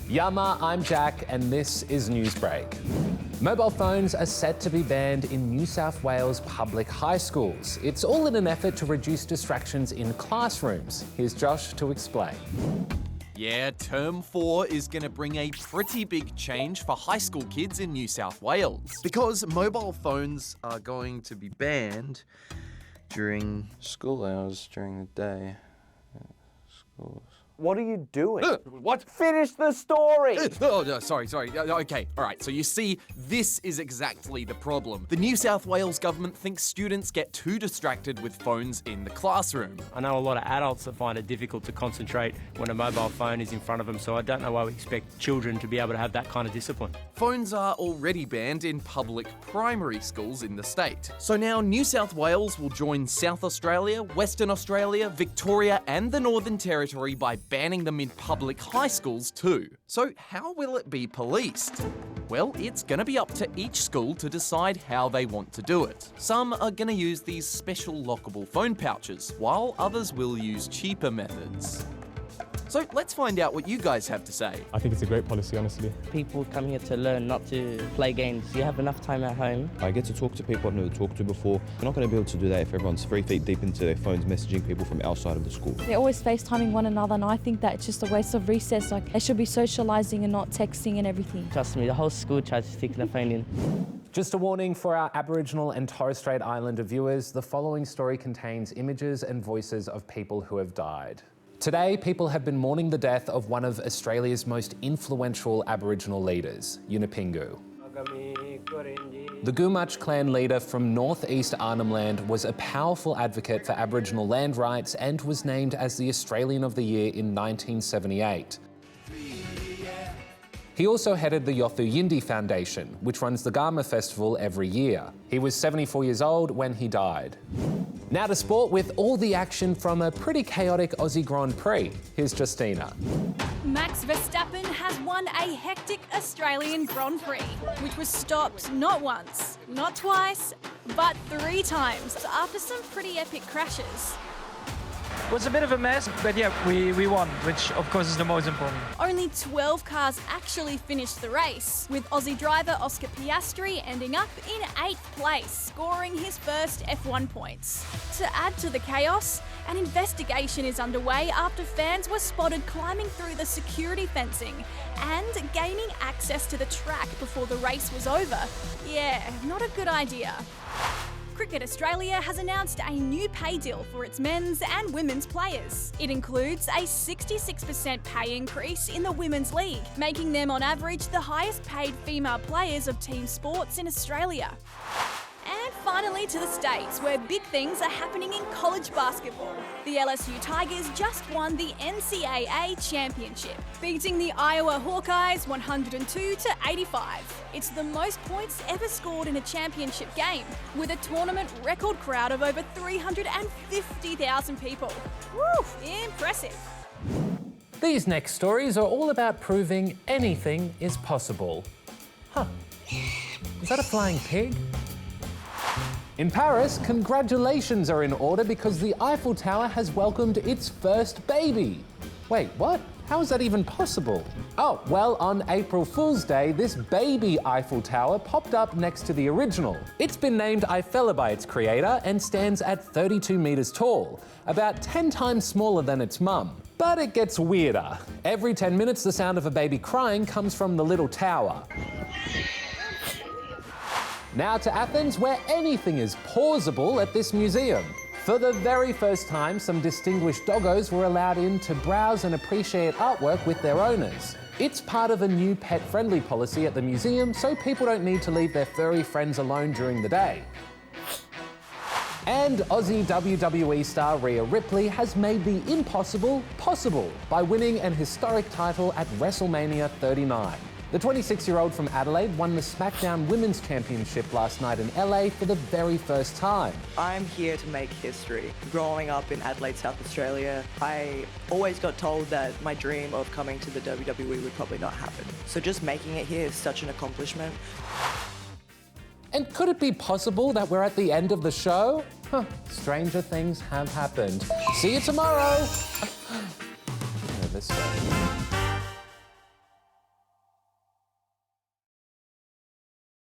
Yama, I'm Jack, and this is Newsbreak. Mobile phones are set to be banned in New South Wales public high schools. It's all in an effort to reduce distractions in classrooms. Here's Josh to explain. Yeah, Term 4 is going to bring a pretty big change for high school kids in New South Wales. Because mobile phones are going to be banned during school hours during the day. Schools. What are you doing? What? Finish the story! Oh, no, sorry. Okay, all right. So you see, this is exactly the problem. The New South Wales government thinks students get too distracted with phones in the classroom. I know a lot of adults that find it difficult to concentrate when a mobile phone is in front of them, so I don't know why we expect children to be able to have that kind of discipline. Phones are already banned in public primary schools in the state. So now New South Wales will join South Australia, Western Australia, Victoria and the Northern Territory by banning them in public high schools too. So how will it be policed? Well, it's going to be up to each school to decide how they want to do it. Some are going to use these special lockable phone pouches, while others will use cheaper methods. So let's find out what you guys have to say. I think it's a great policy, honestly. People come here to learn, not to play games. You have enough time at home. I get to talk to people I've never talked to before. You're not going to be able to do that if everyone's 3 feet deep into their phones messaging people from outside of the school. They're always FaceTiming one another, and I think that it's just a waste of recess. Like, they should be socialising and not texting and everything. Trust me, the whole school tries to stick their phone in. Just a warning for our Aboriginal and Torres Strait Islander viewers, the following story contains images and voices of people who have died. Today, people have been mourning the death of one of Australia's most influential Aboriginal leaders, Yunupingu. The Gumatj clan leader from northeast Arnhem Land was a powerful advocate for Aboriginal land rights and was named as the Australian of the Year in 1978. He also headed the Yothu Yindi Foundation, which runs the Garma Festival every year. He was 74 years old when he died. Now to sport with all the action from a pretty chaotic Aussie Grand Prix. Here's Justina. Max Verstappen has won a hectic Australian Grand Prix, which was stopped not once, not twice, but 3 times after some pretty epic crashes. It was a bit of a mess, but yeah, we won, which of course is the most important. Only 12 cars actually finished the race, with Aussie driver Oscar Piastri ending up in 8th place, scoring his first F1 points. To add to the chaos, an investigation is underway after fans were spotted climbing through the security fencing and gaining access to the track before the race was over. Yeah, not a good idea. Cricket Australia has announced a new pay deal for its men's and women's players. It includes a 66% pay increase in the Women's League, making them on average the highest paid female players of team sports in Australia. And finally to the States, where big things are happening in college basketball. The LSU Tigers just won the NCAA championship, beating the Iowa Hawkeyes 102-85. It's the most points ever scored in a championship game, with a tournament record crowd of over 350,000 people. Woo! Impressive. These next stories are all about proving anything is possible. Huh. Is that a flying pig? In Paris, congratulations are in order because the Eiffel Tower has welcomed its first baby. Wait, what? How is that even possible? Oh, well, on April Fool's Day, this baby Eiffel Tower popped up next to the original. It's been named Eiffel by its creator and stands at 32 metres tall, about 10 times smaller than its mum. But it gets weirder. Every 10 minutes, the sound of a baby crying comes from the little tower. Now to Athens, where anything is pausable at this museum. For the very first time, some distinguished doggos were allowed in to browse and appreciate artwork with their owners. It's part of a new pet-friendly policy at the museum, so people don't need to leave their furry friends alone during the day. And Aussie WWE star Rhea Ripley has made the impossible possible by winning an historic title at WrestleMania 39. The 26-year-old from Adelaide won the SmackDown Women's Championship last night in LA for the very first time. I'm here to make history. Growing up in Adelaide, South Australia, I always got told that my dream of coming to the WWE would probably not happen. So just making it here is such an accomplishment. And could it be possible that we're at the end of the show? Huh, stranger things have happened. See you tomorrow. This way.